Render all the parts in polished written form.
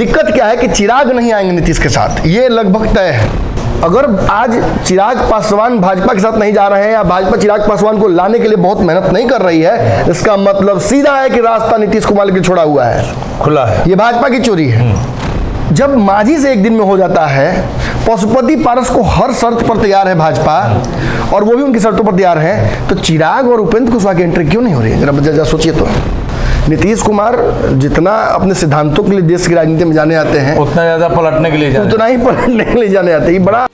दिक्कत क्या है कि चिराग नहीं आएंगे नीतीश के साथ, ये लगभग तय है। अगर आज चिराग पासवान भाजपा के साथ नहीं जा रहे हैं या भाजपा चिराग पासवान को लाने के लिए बहुत मेहनत नहीं कर रही है, इसका मतलब सीधा है कि रास्ता नीतीश कुमार के छोड़ा हुआ है, खुला है। ये भाजपा की चोरी है। जब मांझी से एक दिन में हो जाता है, पशुपति पारस को हर शर्त पर तैयार है भाजपा, और वो भी उनकी शर्तों पर तैयार है, तो चिराग और उपेंद्र कुशवाहा की एंट्री क्यों नहीं हो रही है? जरा सोचिए तो। नीतीश कुमार जितना अपने सिद्धांतों के लिए देश की राजनीति में जाने आते हैं, उतना ज्यादा पलटने के लिए उतना ही पलटने के लिए जाने आते हैं। ये बड़ा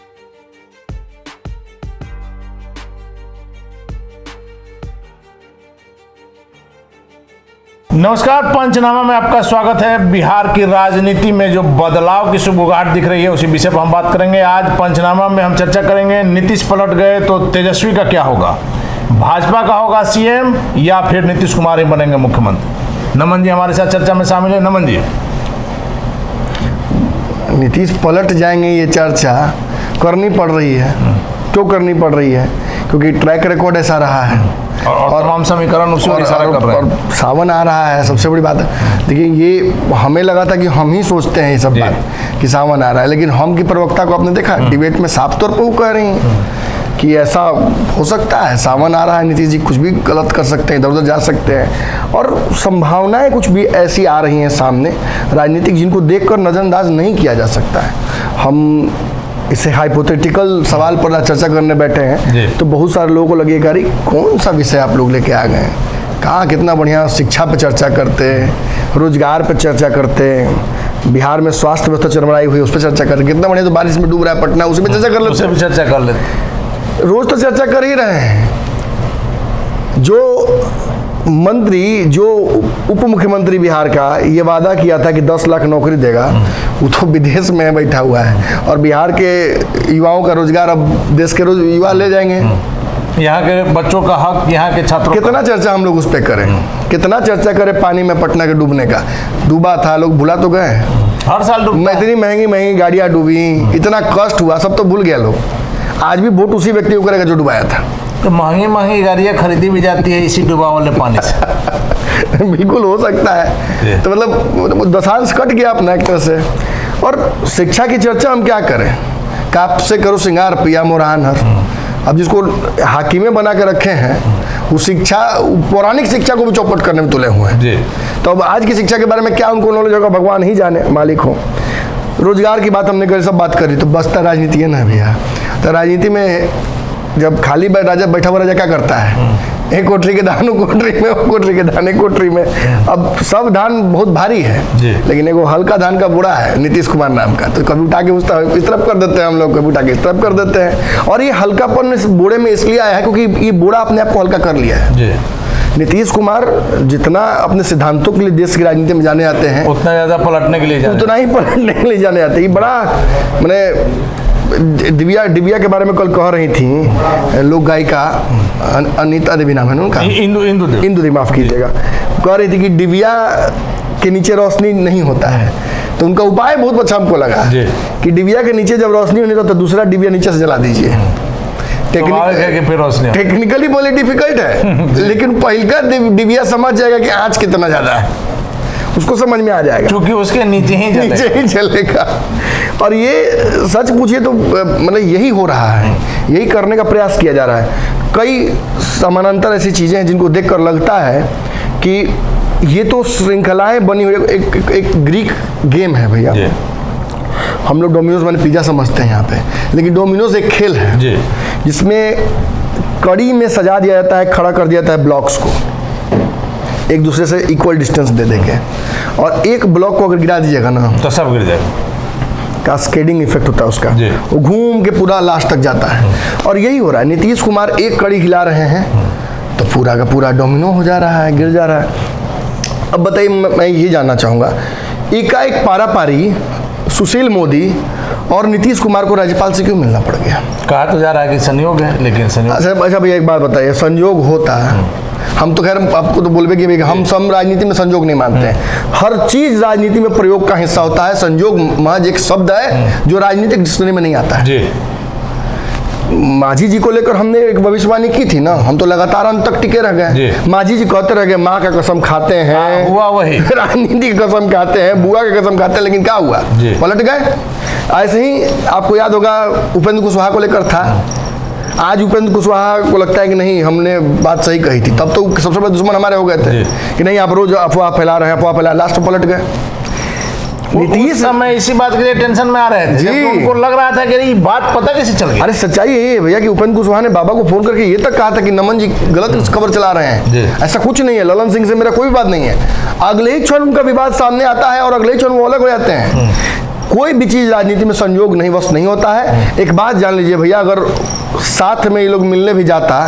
नमस्कार, पंचनामा में आपका स्वागत है। बिहार की राजनीति में जो बदलाव की सुगबुगाहट दिख रही है, उसी विषय पर हम बात करेंगे। आज पंचनामा में हम चर्चा करेंगे, नीतीश पलट गए तो तेजस्वी का क्या होगा, भाजपा का होगा सीएम या फिर नीतीश कुमार ही बनेंगे मुख्यमंत्री। नमन जी हमारे साथ चर्चा में शामिल है। नमन जी, नीतीश पलट जाएंगे ये चर्चा करनी पड़ रही है। क्यों करनी पड़ रही है? क्योंकि ट्रैक रिकॉर्ड ऐसा रहा है और तमाम समीकरण उसी ओर इशारा कर रहे हैं। और सावन आ रहा है, सबसे बड़ी बात है। देखिए, ये हमें लगा था कि हम ही सोचते हैं ये सब बात कि सावन आ रहा है, लेकिन हम की प्रवक्ता को आपने देखा डिबेट में साफ तौर पर वो कह रही हैं कि ऐसा हो सकता है, सावन आ रहा है, नीतीश जी कुछ भी गलत कर सकते हैं, इधर उधर जा सकते हैं, और संभावनाएं कुछ भी ऐसी आ रही हैं सामने राजनीतिक, जिनको देखकर नज़रअंदाज नहीं किया जा सकता है। हम इसे हाइपोथेटिकल सवाल पर चर्चा करने बैठे हैं तो बहुत सारे लोगों को लगेगा अरे कौन सा विषय आप लोग लेके आ गए हैं, कहाँ कितना बढ़िया शिक्षा पे चर्चा करते हैं, रोजगार पे चर्चा करते हैं, बिहार में स्वास्थ्य व्यवस्था चरमराई हुई उस पर चर्चा करते हैं, कितना बढ़िया तो बारिश में डूब रहा है पटना, उसी पे चर्चा कर लेते हैं। चर्चा कर लेते, रोज तो चर्चा कर ही रहे हैं। जो मंत्री, जो उप मुख्यमंत्री बिहार का ये वादा किया था कि 10 लाख नौकरी देगा, वो तो विदेश में बैठा हुआ है, और बिहार के युवाओं का रोजगार अब देश के युवा ले जाएंगे। यहाँ के बच्चों का हक, यहाँ के छात्रों कितना चर्चा हम लोग उस पर करें, कितना चर्चा करें पानी में पटना के डूबने का। डूबा था, लोग भुला तो गए, हर साल डूबता है। इतनी महंगी गाड़ियाँ डूबी, इतना कष्ट हुआ, सब तो भूल गया लोग। आज भी वोट उसी व्यक्ति को करेगा जो डुबाया था। तो महंगी गाड़ियाँ खरीदी भी जाती है इसी डूबा वाले पानी से। बिल्कुल हो सकता है। तो मतलब दशांश कट गया अपना एक तरह से। और शिक्षा की चर्चा हम क्या करें, काप से करो सिंगार पिया मोरान हर। अब जिसको हाकिमे बना के रखे हैं, वो शिक्षा, पौराणिक शिक्षा को भी चौपट करने में तुले हुए हैं। तो अब आज की शिक्षा के बारे में क्या उनको नॉलेज होगा, भगवान ही जाने, मालिक हो। रोजगार की बात हमने करी, सब बात करी, तो बसता राजनीति है ना भैया। तो राजनीति में जब खाली राजा बैठा हुआ राजा क्या करता है, एक कोठरी के धान कोठरी में, वो कोठरी के धान एक कोठरी में। अब सब धान बहुत भारी है, लेकिन एगो हल्का धान का बोरा है नीतीश कुमार नाम का, तो कभी उठा के उस तरफ कर देते हैं हम लोग, कभी उठा के इस तरफ कर देते हैं। और ये हल्कापन इस बोरे में इसलिए आया है क्योंकि ये बोरा अपने आप को हल्का कर लिया है। नीतीश कुमार जितना अपने सिद्धांतों के लिए देश की राजनीति में जाने आते हैं, उतना ज्यादा पलटने के लिए उतना ही पलटने के लिए जाने आते हैं। ये बड़ा मैंने दिव्या के बारे में कल कह रही थी, लोक गायिका अनीता देवी नाम है ना उनका, इंदु देवी, माफ कीजिएगा, कह रही थी कि दिव्या के नीचे रोशनी नहीं होता है। तो उनका उपाय बहुत अच्छा हमको लगा कि दिव्या के नीचे जब रोशनी नहीं होता तो दूसरा दिव्या नीचे से जला दीजिए। टेक्निकली बोले डिफिकल्ट है, लेकिन पहला दिव्या समझ जाएगा कि आँच कितना ज्यादा है, उसको समझ में आ जाएगा, क्योंकि उसके नीचे ही चलेगा। और ये सच पूछिए तो मतलब यही हो रहा है, यही करने का प्रयास किया जा रहा है। कई समानांतर ऐसी चीजें हैं जिनको देखकर लगता है कि ये तो श्रृंखलाएं बनी हुई, एक ग्रीक गेम है भैया। हम लोग डोमिनोज माने पिज्जा समझते हैं यहाँ पे, लेकिन डोमिनोज एक खेल है जिसमें कड़ी में सजा दिया जाता है, खड़ा कर दिया जाता है ब्लॉक्स को एक दूसरे से इक्वल डिस्टेंस दे देंगे, और एक ब्लॉक को अगर गिरा दीजिएगा ना तो सब गिर जाएगा। कास्केडिंग इफेक्ट होता है उसका, वो घूम के पूरा लास्ट तक जाता है। और यही हो रहा है, नीतीश कुमार एक कड़ी हिला रहे हैं तो पूरा का पूरा डोमिनो हो जा रहा है, गिर जा रहा है। अब बताइए, मैं ये जानना चाहूँगा, एकाएक पारापारी सुशील मोदी और नीतीश कुमार को राज्यपाल से क्यों मिलना पड़ गया? कहा तो जा रहा है कि संयोग है, लेकिन संयोग। अच्छा भैया एक बात बताइए, संयोग होता है, हम तो खैर आपको तो बोलबे कि हम सब राजनीति में संयोग नहीं मानते हैं। हर चीज राजनीति में प्रयोग का हिस्सा होता है। संयोग महज एक शब्द है जो राजनीतिक डिक्शनरी में नहीं आता है। माझी जी को लेकर हमने एक भविष्यवाणी की थी ना, हम तो लगातार अंत तक टिके रह गए। माझी जी कहते रह गए माँ का कसम खाते हैं, हुआ वही, राजनीति की कसम खाते हैं, बुआ की कसम खाते हैं, लेकिन क्या हुआ, पलट गए। ऐसे ही आपको याद होगा उपेंद्र कुशवाहा को लेकर था। आज उपेंद्र कुशवाहा को लगता है कि नहीं हमने बात सही कही थी, तब तो सबसे बड़े दुश्मन हमारे हो गए थे कि नहीं आप रोज अफवाह फैला रहे हैं, अफवाह फैला, लास्ट में पलट गए। नीतीश समय इसी बात के लिए टेंशन में आ रहे थे, जबकि उनको लग रहा था कि ये बात पता कैसे चल गई। अरे सच्चाई यही है भैया कि उपेंद्र कुशवाहा ने बाबा को फोन करके ये तक कहा था कि नमन जी गलत खबर चला रहे हैं, ऐसा कुछ नहीं है, ललन सिंह से मेरा कोई विवाद नहीं है। अगले ही क्षण उनका विवाद सामने आता है और अगले ही क्षण वो अलग हो जाते हैं। कोई भी चीज राजनीति में संयोग नहीं वश नहीं होता है। एक बात जान लीजिए भैया, अगर साथ में ये लोग मिलने भी जाता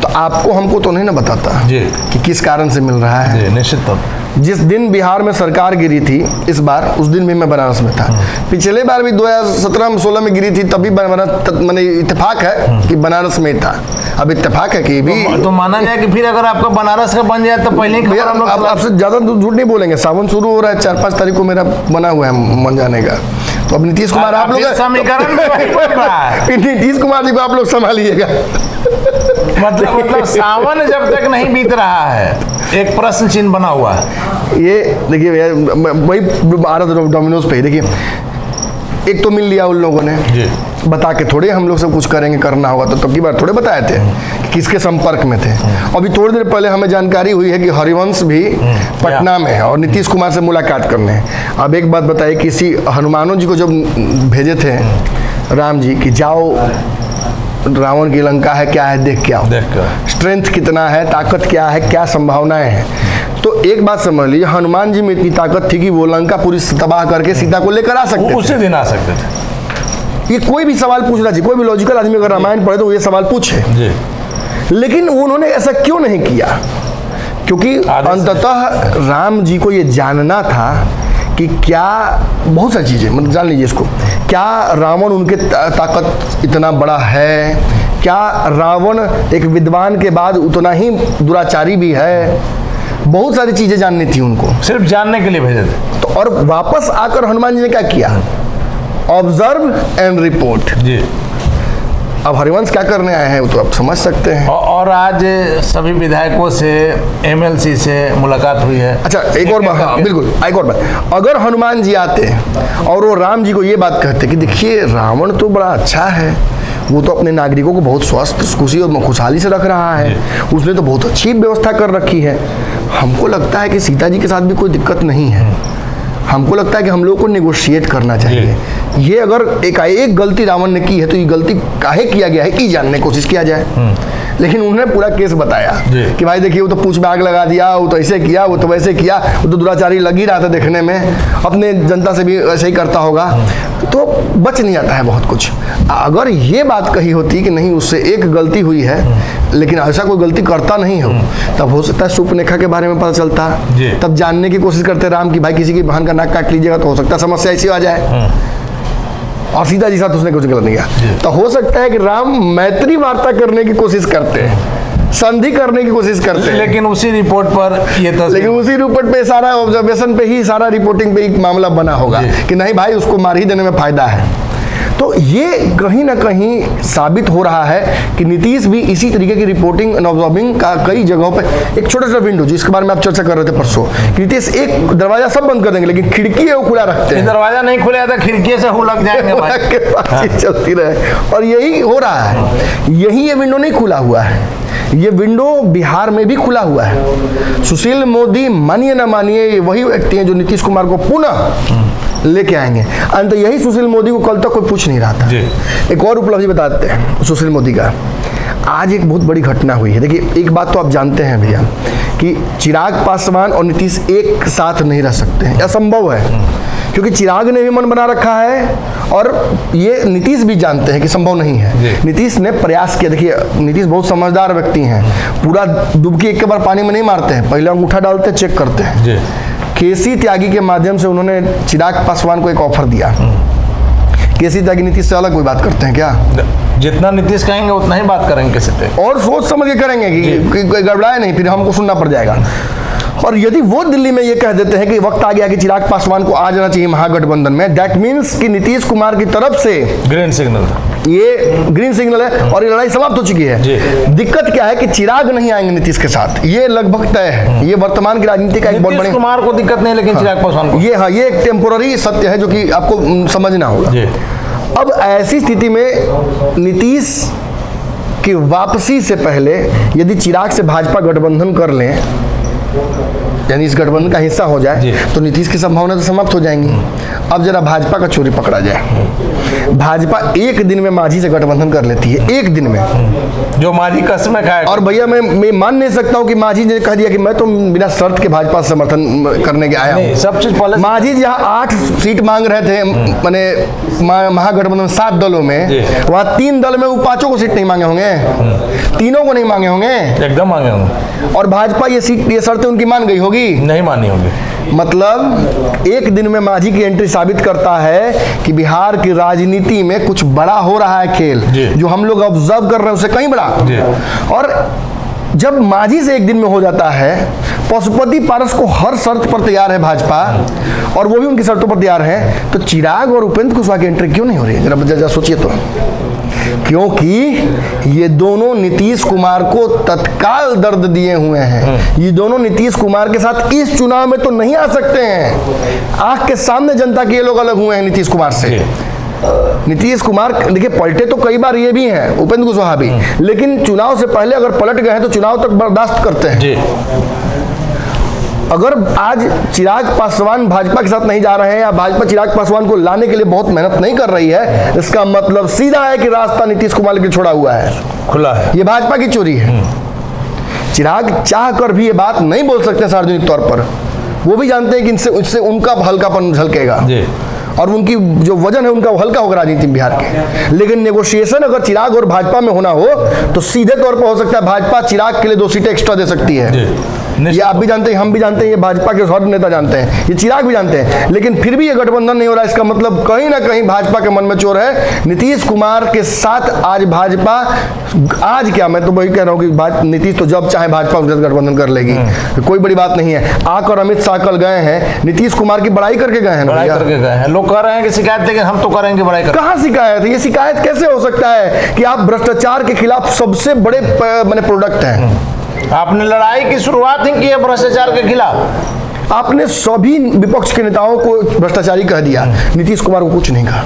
तो आपको हमको तो नहीं ना बताता कि किस कारण से मिल रहा है। निश्चित तौर जिस दिन बिहार में सरकार गिरी थी इस बार, उस दिन भी मैं बनारस में था। पिछले बार भी 2017-16 में गिरी थी, तभी मैंने इत्तेफाक है कि बनारस में था। अब इत्तेफाक है कि भी तो माना जाए कि फिर अगर आपका बनारस का बन जाए तो पहले ही खबर हम लोग आपसे ज्यादा झूठ नहीं बोलेंगे। सावन शुरू हो रहा है, 4-5 तारीख को मेरा बना हुआ है मन जाने का। तो अब नीतीश कुमार आप लोग समीकरण नीतीश कुमार जी को आप लोग संभालिएगा। मतलब सावन जब तक नहीं बीत रहा है, एक प्रश्न चिन्ह बना हुआ है। ये देखिए वही भारत डोमिनोज पे ही देखिए, एक तो मिल लिया उन लोगों ने, बता के थोड़े हम लोग सब कुछ करेंगे, करना होगा तो तब की बार थोड़े बताए थे कि किसके संपर्क में थे। अभी थोड़ी देर पहले हमें जानकारी हुई है कि हरिवंश भी पटना में है और नीतीश कुमार से मुलाकात करने हैं। अब एक बात बताइए, किसी हनुमानों जी को जब भेजे थे राम जी कि जाओ रावण की लंका है क्या है देख के आओ, स्ट्रेंथ कितना है, ताकत क्या है, क्या संभावनाएं हैं। तो एक बात समझ लीजिए, हनुमान जी में इतनी ताकत थी कि वो लंका पूरी तबाह करके सीता को लेकर आ सकते थे, उसी दिन आ सकते थे। ये कोई भी सवाल पूछना चाहिए, कोई भी लॉजिकल आदमी अगर रामायण पढ़े तो ये सवाल पूछे। लेकिन उन्होंने ऐसा क्यों नहीं किया? क्योंकि अंततः राम जी को ये जानना था कि क्या, बहुत सारी चीजें मतलब जान लीजिए इसको, क्या रावण उनके ताकत इतना बड़ा है, क्या रावण एक विद्वान के बाद उतना ही दुराचारी भी है, बहुत सारी चीजें जाननी थी उनको, सिर्फ जानने के लिए भेजे थे। तो और वापस आकर हनुमान जी ने क्या किया, ऑब्जर्व एंड रिपोर्ट। अब हरिवंश क्या करने आए हैं वो तो आप समझ सकते हैं। और आज सभी विधायकों से, एमएलसी से मुलाकात हुई है। अच्छा एक और बात, हाँ बिल्कुल एक और बात, अगर हनुमान जी आते और वो राम जी को ये बात कहते कि देखिए रावण तो बड़ा अच्छा है, वो तो अपने नागरिकों को बहुत स्वस्थ, खुशी और खुशहाली से रख रहा है, उसने तो बहुत अच्छी व्यवस्था कर रखी है, हमको लगता है कि सीता जी के साथ भी कोई दिक्कत नहीं है, हमको लगता है कि हम लोग को नेगोशिएट करना चाहिए। ये अगर एक गलती रावण ने की है तो ये गलती काहे किया गया है ये जानने की कोशिश किया जाए। लेकिन उन्होंने पूरा केस बताया कि भाई देखिए वो तो पूछ में आग लगा दिया, वो तो ऐसे किया, वो तो वैसे किया, वो तो दुराचारी लग ही रहा था देखने में, अपने जनता से भी ऐसे ही करता होगा, तो बच नहीं आता है बहुत कुछ। अगर ये बात कही होती कि नहीं उससे एक गलती हुई है लेकिन ऐसा कोई गलती करता नहीं हो, तब हो सकता है शूर्पणखा के बारे में पता चलता, तब जानने की कोशिश करते राम की भाई किसी की बहन का नाक काट लीजिएगा तो हो सकता है समस्या ऐसी आ जाए, और सीता जी साथ उसने कुछ गलत नहीं किया। तो हो सकता है कि राम मैत्री वार्ता करने की कोशिश करते हैं, संधि करने की कोशिश करते हैं, लेकिन उसी रिपोर्ट पर ये लेकिन उसी रिपोर्ट पे सारा ऑब्जर्वेशन पे ही, सारा रिपोर्टिंग पे ही मामला बना होगा कि नहीं भाई उसको मार ही देने में फायदा है। तो ये कहीं ना कहीं साबित हो रहा है कि नीतीश भी इसी तरीके की रिपोर्टिंग एंड ऑब्जर्विंग का कई जगहों पे, एक छोटा सा विंडो जिसके बारे में आप चर्चा कर रहे थे परसों, नीतीश एक दरवाजा सब बंद कर देंगे लेकिन खिड़की है वो खुला रखते हैं, दरवाजा नहीं खुला था खिड़की से लग जाएंगे भाई। चलती रहे, और यही हो रहा है। यही ये विंडो नहीं खुला हुआ है, ये विंडो बिहार में भी खुला हुआ है। सुशील मोदी मानिए ना मानिए वही व्यक्ति हैं जो नीतीश कुमार को पुनः लेके आएंगे। अंत यही सुशील मोदी को कल तक कोई पूछ नहीं रहा था। एक और उपलब्धि बताते हैं सुशील मोदी का, आज एक बहुत बड़ी घटना हुई है। देखिए एक बात तो आप जानते हैं भैया कि चिराग पासवान और नीतीश एक साथ नहीं रह सकते हैं, असंभव है, क्योंकि चिराग ने भी मन बना रखा है और ये नीतीश भी जानते हैं कि संभव नहीं है। नीतीश ने प्रयास किया, देखिए नीतीश बहुत समझदार व्यक्ति हैं, पूरा डुबकी एक के बार पानी में नहीं मारते हैं, पहले अंगूठा डालते हैं, चेक करते हैं। केसी त्यागी के माध्यम से उन्होंने चिराग पासवान को एक ऑफर दिया। केसी त्यागी नीतीश से अलग कोई बात करते हैं क्या? जितना नीतीश कहेंगे उतना ही बात करेंगे किसी पे, और सोच समझ के करेंगे कि गड़बड़ाए नहीं, फिर हमको सुनना पड़ जाएगा। और यदि वो दिल्ली में ये कह देते हैं कि वक्त आ गया कि चिराग पासवान को आ जाना चाहिए महागठबंधन में, दैट मीन्स कि नीतीश कुमार की तरफ से ग्रीन सिग्नल, ये ग्रीन सिग्नल है और ये लड़ाई समाप्त हो चुकी है। दिक्कत क्या है कि चिराग नहीं आएंगे नीतीश के साथ, ये लगभग तय है। ये वर्तमान की राजनीति का एक बहुत बड़ी, नीतीश कुमार को दिक्कत नहीं, लेकिन चिराग पासवान को ये एक टेम्पोररी सत्य है जो कि आपको समझना होगा। अब ऐसी स्थिति में नीतीश की वापसी से पहले यदि चिराग से भाजपा गठबंधन कर लें, यानी इस गठबंधन का हिस्सा हो जाए, तो नीतीश की संभावना तो समाप्त हो जाएंगी। अब जरा भाजपा का चोरी पकड़ा जाए। भाजपा एक दिन में मांझी से गठबंधन कर लेती है, एक दिन में, जो मांझी कसमें खाएगा। और भैया मैं मान नहीं सकता हूँ कि मांझी ने कह दिया कि मैं तो बिना शर्त के भाजपा समर्थन करने के आया हूँ। सब चीज पहले मांझी जहाँ 8 सीट मांग रहे थे, मैंने महागठबंधन 7 दलों में, वहाँ 3 दल में वो 5 को सीट नहीं मांगे होंगे, तीनों को नहीं मांगे होंगे, एकदम मांगे होंगे। और भाजपा ये शर्तें उनकी मान गई होगी, नहीं मानी होगी। मतलब एक दिन में मांझी की एंट्री साबित करता है कि बिहार की राजनीति में कुछ बड़ा हो रहा है खेल, जो हम लोग ऑब्जर्व कर रहे हैं उससे कहीं बड़ा। और जब मांझी से एक दिन में हो जाता है, पशुपति पारस को हर शर्त पर तैयार है भाजपा, और वो भी उनकी शर्तों पर तैयार है, तो चिराग और उपेंद्र कुशवाहा की एंट्री क्यों नहीं हो रही है? जरा सोचिए तो। क्योंकि ये दोनों नीतीश कुमार को तत्काल दर्द दिए हुए हैं। ये दोनों नीतीश कुमार के साथ इस चुनाव में तो नहीं आ सकते हैं। आंख के सामने जनता के ये लोग अलग हुए हैं नीतीश कुमार से। नीतीश कुमार देखिए पलटे तो कई बार ये भी हैं, उपेंद्र कुशवाहा भी, लेकिन चुनाव से पहले अगर पलट गए हैं तो चुनाव तक बर्दाश्त करते हैं। अगर आज चिराग पासवान भाजपा के साथ नहीं जा रहे हैं, या भाजपा चिराग पासवान को लाने के लिए बहुत मेहनत नहीं कर रही है, इसका मतलब सीधा है कि रास्ता नीतीश कुमार के छोड़ा हुआ है, खुला है। ये भाजपा की चोरी है। चिराग चाह कर भी ये बात नहीं बोल सकते सार्वजनिक तौर पर। वो भी जानते हैं कि इससे उनका हल्कापन झलकेगा और उनकी जो वजन है उनका हल्का होगा राजनीति में बिहार के। लेकिन नेगोशिएशन अगर चिराग और भाजपा में होना हो तो सीधे तौर पर हो सकता है भाजपा चिराग के लिए 2 सीटें एक्स्ट्रा दे सकती है। ये आप भी जानते हैं, हम भी जानते हैं, ये भाजपा के हर नेता जानते हैं, ये चिराग भी जानते हैं। लेकिन फिर भी ये गठबंधन नहीं हो रहा, इसका मतलब कहीं ना कहीं भाजपा के मन में चोर है। नीतीश कुमार के साथ आज भाजपा, आज क्या, मैं तो वही कह रहा हूँ कि नीतीश तो जब चाहे भाजपा उनके साथ गठबंधन कर लेगी, कोई बड़ी बात नहीं है। आकर अमित शाह कल गए हैं, नीतीश कुमार की बड़ाई करके गए हैं, बड़ाई करके गए हैं। लोग कह रहे हैं कि शिकायत, लेकिन हम तो करेंगे बड़ाई। कहाँ शिकायत? ये शिकायत कैसे हो सकता है कि आप भ्रष्टाचार के खिलाफ सबसे बड़े प्रोडक्ट हैं। आपने लड़ाई की शुरुआत ही की है भ्रष्टाचार के खिलाफ। आपने सभी विपक्ष के नेताओं को भ्रष्टाचारी कह दिया, नीतीश कुमार को कुछ नहीं कहा।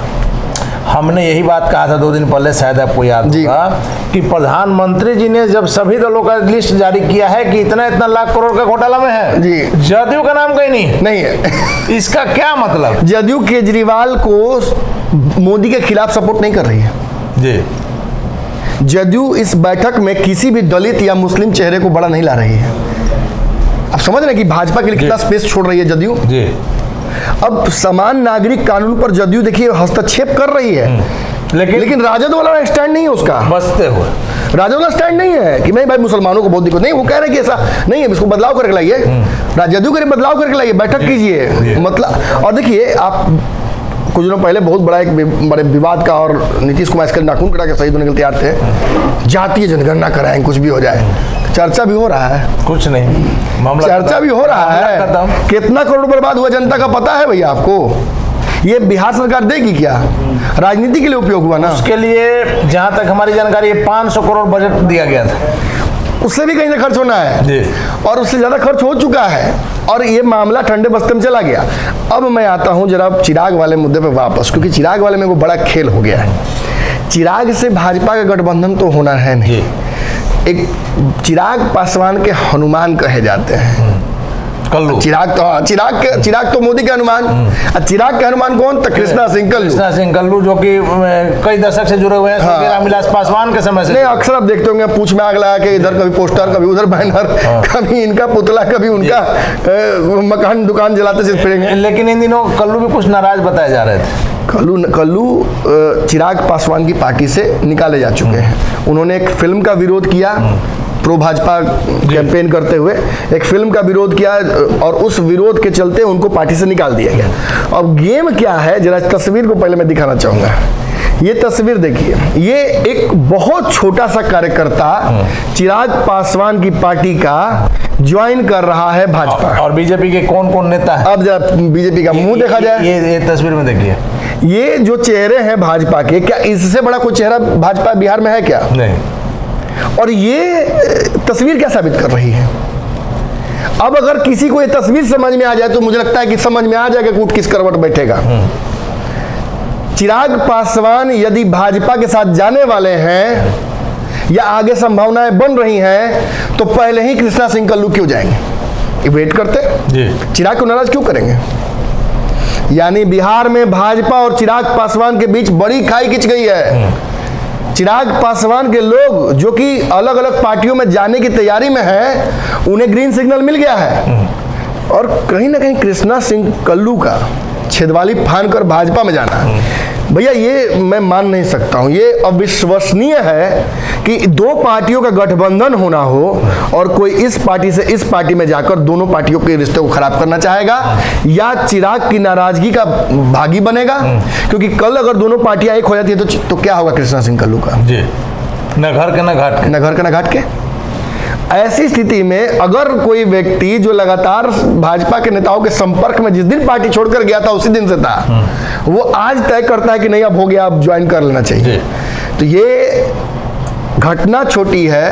हमने यही बात कहा था 2 दिन पहले, शायद आपको याद होगा, कि प्रधानमंत्री जी ने जब सभी दलों का लिस्ट जारी किया है कि इतना लाख करोड़ का घोटाला में है, जी, जदयू का नाम कहीं नहीं है। इसका क्या मतलब? जदयू केजरीवाल को मोदी के खिलाफ सपोर्ट नहीं कर रही है जी। जदयू इस बैठक में किसी भी दलित या मुस्लिम चेहरे को बड़ा नहीं ला रही है। आप समझ रहे हैं कि भाजपा के लिए कितना स्पेस छोड़ रही है जदयू जी। अब समान नागरिक कानून पर जदयू देखिए हस्तक्षेप कर रही है, लेकिन राजद वाला स्टैंड नहीं है उसका। बसते हुए राजद वाला स्टैंड नहीं है कि नहीं भाई मुसलमानों को बहुत दिक्कत नहीं, वो कह रहे हैं कि ऐसा नहीं है, इसको बदलाव करके लाइए, जदयू के बदलाव करके लाइए, बैठक कीजिए। मतलब और देखिए, आप कुछ दिनों पहले बहुत बड़ा एक बड़े विवाद का, और नीतीश कुमार इसके नाखून कटा के शहीद होने के लिए तैयार थे, जातीय जनगणना कराएं, कुछ भी हो जाए। चर्चा भी हो रहा है, कुछ नहीं मामला, चर्चा भी हो रहा है। कितना करोड़ बर्बाद हुआ जनता का पता है भैया आपको? ये बिहार सरकार देगी क्या? राजनीति के लिए उपयोग हुआ ना। उसके लिए जहां तक हमारी जानकारी है 500 करोड़ बजट दिया गया था, उससे भी कहीं से खर्च होना है और उससे ज्यादा खर्च हो चुका है, और ये मामला ठंडे बस्ते में चला गया। अब मैं आता हूं जरा चिराग वाले मुद्दे पे वापस, क्योंकि चिराग वाले में वो बड़ा खेल हो गया है। चिराग से भाजपा का गठबंधन तो होना है नहीं। एक चिराग पासवान के हनुमान कहे जाते हैं कल्लू। चिराग तो मोदी के हनुमान। चिराग के हनुमान कौन? तो कृष्णा सिंह कल्लू, जो कि कई दशक से जुड़े हुए हैं रामविलास पासवान के समय से। नहीं, अक्सर आप देखते होंगे पूछ में आग लगा के इधर कभी पोस्टर, कभी उधर बैनर, कभी इनका पुतला, कभी उनका मकान दुकान जलाते से फिरेंगे। लेकिन इन दिनों कल्लू भी कुछ नाराज बताए जा रहे थे। कल्लू चिराग पासवान की पार्टी से निकाले जा चुके हैं। उन्होंने एक फिल्म का विरोध किया, प्रो भाजपा कैंपेन करते हुए एक फिल्म का विरोध किया, और उस विरोध के चलते उनको पार्टी से निकाल दिया गया। अब गेम क्या है, जरा तस्वीर को पहले मैं दिखाना चाहूंगा। ये तस्वीर देखिए, ये एक बहुत छोटा सा कार्यकर्ता चिराग पासवान की पार्टी का ज्वाइन कर रहा है भाजपा। और बीजेपी के कौन कौन नेता है? अब जरा बीजेपी का मुंह देखा जाए, ये तस्वीर में देखिए, ये जो चेहरे हैं भाजपा के, क्या इससे बड़ा कोई चेहरा भाजपा बिहार में है क्या? नहीं। और ये तस्वीर क्या साबित कर रही है? अब अगर किसी को ये तस्वीर समझ में आ जाए तो मुझे लगता है कि समझ में आ जाएगा कि किस करवट बैठेगा। चिराग पासवान यदि भाजपा के साथ जाने वाले हैं या आगे संभावनाएं बन रही हैं तो पहले ही कृष्णा सिंह कल्लू क्यों जाएंगे? ये वेट करते जी। चिराग को नाराज क्यों करेंगे? यानी बिहार में भाजपा और चिराग पासवान के बीच बड़ी खाई खिंच गई है। चिराग पासवान के लोग जो कि अलग अलग पार्टियों में जाने की तैयारी में हैं, उन्हें ग्रीन सिग्नल मिल गया है। और कहीं ना कहीं कृष्णा सिंह कल्लू का छेदवाली फान कर भाजपा में जाना, भैया ये मैं मान नहीं सकता हूं। ये अविश्वसनीय है कि दो पार्टियों का गठबंधन होना हो और कोई इस पार्टी से इस पार्टी में जाकर दोनों पार्टियों के रिश्ते को खराब करना चाहेगा या चिराग की नाराजगी का भागी बनेगा। क्योंकि कल अगर दोनों पार्टियां एक हो जाती है तो क्या होगा कृष्णा सिंह कल्लू का? जी, न घर के न घाट के, न घर के न घाट के। ऐसी स्थिति में अगर कोई व्यक्ति जो लगातार भाजपा के नेताओं के संपर्क में जिस दिन पार्टी छोड़कर गया था उसी दिन से था, वो आज तय करता है कि नहीं अब हो गया, अब ज्वाइन कर लेना चाहिए। तो ये घटना छोटी है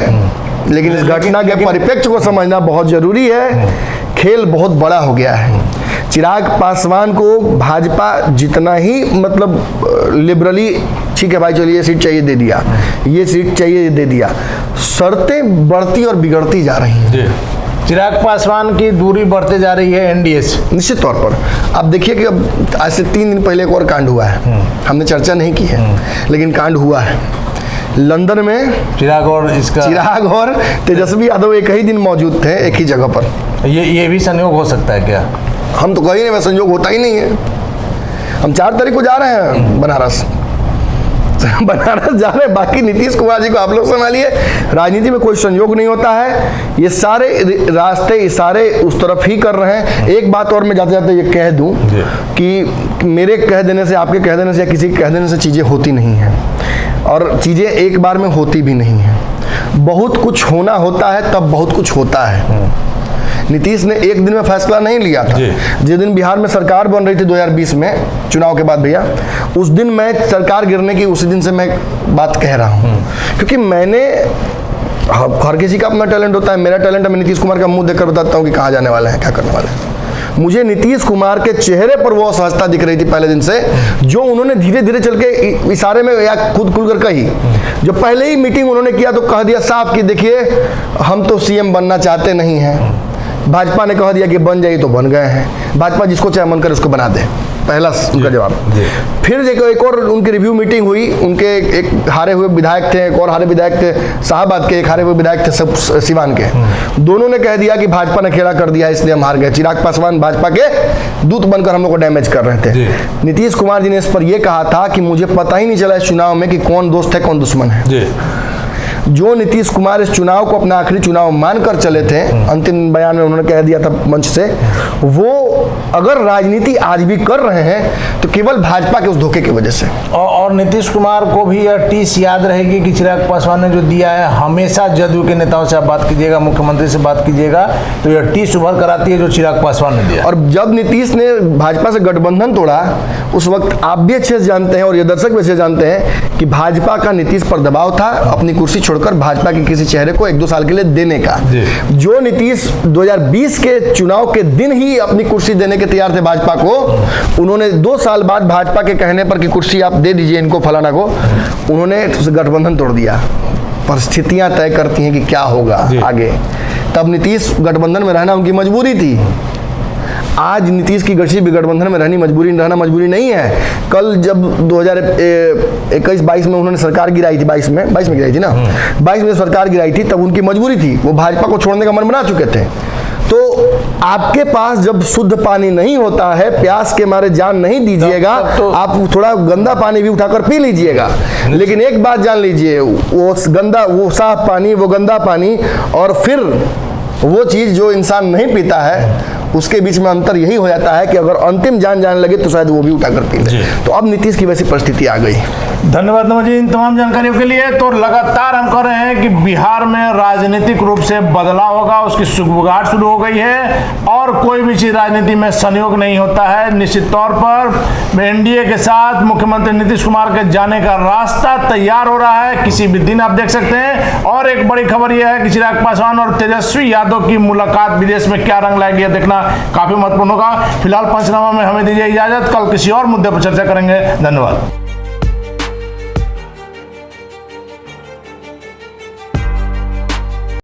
लेकिन इस घटना के परिप्रेक्ष्य को समझना बहुत जरूरी है। खेल बहुत बड़ा हो गया है। चिराग पासवान को भाजपा जितना ही मतलब लिबरली, ठीक है भाई चलिए सीट चाहिए दे दिया, ये सीट चाहिए दे दिया, शर्तें बढ़ती और बिगड़ती जा रही हैं। चिराग पासवान की दूरी बढ़ते जा रही है एनडीए से, निश्चित तौर पर। आप देखिए कि अब आज से 3 दिन पहले एक और कांड हुआ है, हमने चर्चा नहीं की है लेकिन कांड हुआ है लंदन में। चिराग और तेजस्वी यादव एक ही दिन मौजूद थे एक ही जगह पर। ये भी संयोग हो सकता है क्या? हम तो कहीं नहीं, संयोग होता ही नहीं है। हम 4 तारीख को जा रहे हैं बनारस जा रहे हैं। बाकी नीतीश कुमार जी को आप लोग संभालिए। राजनीति में कोई संयोग नहीं होता है, ये सारे रास्ते इशारे उस तरफ ही कर रहे हैं। एक बात और मैं जाते जाते ये कह दूं कि मेरे कह देने से, आपके कह देने से या किसी के कह देने से चीज़ें होती नहीं हैं और चीज़ें एक बार में होती भी नहीं हैं। बहुत कुछ होना होता है तब बहुत कुछ होता है। नीतीश ने एक दिन में फैसला नहीं लिया था। जिस दिन बिहार में सरकार बन रही थी 2020 में चुनाव के बाद, भैया उस दिन मैं सरकार गिरने की उसी दिन से मैं बात कह रहा हूँ। क्योंकि मैंने, हर किसी का अपना टैलेंट होता है, मेरा टैलेंट है मैं नीतीश कुमार का मुंह देखकर बताता हूँ कि कहाँ जाने वाले हैं, क्या करने वाले हैं। मुझे नीतीश कुमार के चेहरे पर वो असहजता दिख रही थी पहले दिन से, जो उन्होंने धीरे धीरे चल के इशारे में या खुद खुलकर कही। जो पहले ही मीटिंग उन्होंने किया तो कह दिया साफ कि देखिए हम तो सीएम बनना चाहते नहीं हैं। भाजपा ने कह दिया कि बन जाइए तो बन गए हैं। भाजपा जिसको चाहे मन करे उसको बना दे, पहला उनका जवाब। फिर देखो एक और उनकी रिव्यू मीटिंग हुई, उनके एक हारे हुए विधायक थे, एक और हारे विधायक थे शाहबाद के, एक हारे हुए विधायक थे सब सिवान के। दोनों ने कह दिया कि भाजपा ने खेला कर दिया इसलिए हम हार गए। चिराग पासवान भाजपा के दूत बनकर हम लोग को डैमेज कर रहे थे। नीतीश कुमार जी ने इस पर यह कहा था कि मुझे पता ही नहीं चला इस चुनाव में कि कौन दोस्त है कौन दुश्मन है। जो नीतीश कुमार इस चुनाव को अपना आखिरी चुनाव मानकर चले थे, अंतिम बयान में उन्होंने कह दिया था मंच से, वो अगर राजनीति आज भी कर रहे हैं तो केवल भाजपा के उस धोखे की वजह से। और नीतीश कुमार को भी यह टीस याद रहेगी कि चिराग पासवान ने जो दिया है, हमेशा जदयू के नेताओं से आप बात कीजिएगा, मुख्यमंत्री से बात कीजिएगा तो यह टीस उभर कर आती है जो चिराग पासवान ने दिया। और जब नीतीश ने भाजपा से गठबंधन तोड़ा उस वक्त आप भी अच्छे से जानते हैं और ये दर्शक भी अच्छे से जानते हैं कि भाजपा का नीतीश पर दबाव था अपनी कुर्सी छोड़कर भाजपा के किसी चेहरे को 1-2 साल के लिए देने का। जो नीतीश 2020 के चुनाव के दिन ही अपनी कुर्सी देने के तैयार थे भाजपा को, उन्होंने 2 साल बाद भाजपा के कहने पर कि कुर्सी आप दे दीजिए इनको फलाना को, उन्होंने गठबंधन तोड़ दिया। परिस्थितियां तय करती हैं कि क्या होगा आगे। तब नीतीश गठबंधन में रहना उनकी मजबूरी थी। आज नीतीश की किसी भी गठबंधन में रहना मजबूरी नहीं है। कल जब 2021-22 में उन्होंने सरकार गिराई थी, 22 में गिराई थी ना, 22 में सरकार गिराई थी, तब उनकी मजबूरी थी, वो भाजपा को छोड़ने का मन बना चुके थे। तो आपके पास जब शुद्ध पानी नहीं होता है, प्यास के मारे जान नहीं दीजिएगा, तो आप थोड़ा गंदा पानी भी उठाकर पी लीजिएगा। लेकिन एक बात जान लीजिए, वो साफ पानी, वो गंदा पानी और फिर वो चीज़ जो इंसान नहीं पीता है उसके बीच में अंतर यही हो जाता है कि अगर अंतिम जान जाने लगे तो शायद वो भी उठाकर पी ले। तो अब नीतीश की वैसी परिस्थिति आ गई। धन्यवाद नमन जी इन तमाम जानकारियों के लिए। तो लगातार हम कह रहे हैं कि बिहार में राजनीतिक रूप से बदलाव होगा, उसकी सुगबुगाहट शुरू हो गई है और कोई भी चीज राजनीति में संयोग नहीं होता है। निश्चित तौर पर एनडीए के साथ मुख्यमंत्री नीतीश कुमार के जाने का रास्ता तैयार हो रहा है, किसी भी दिन आप देख सकते हैं। और एक बड़ी खबर यह है कि चिराग पासवान और तेजस्वी यादव की मुलाकात विदेश में क्या रंग लाएगी, देखना काफी महत्वपूर्ण होगा। फिलहाल पंचनामा में हमें दीजिए इजाजत, कल किसी और मुद्दे पर चर्चा करेंगे। धन्यवाद।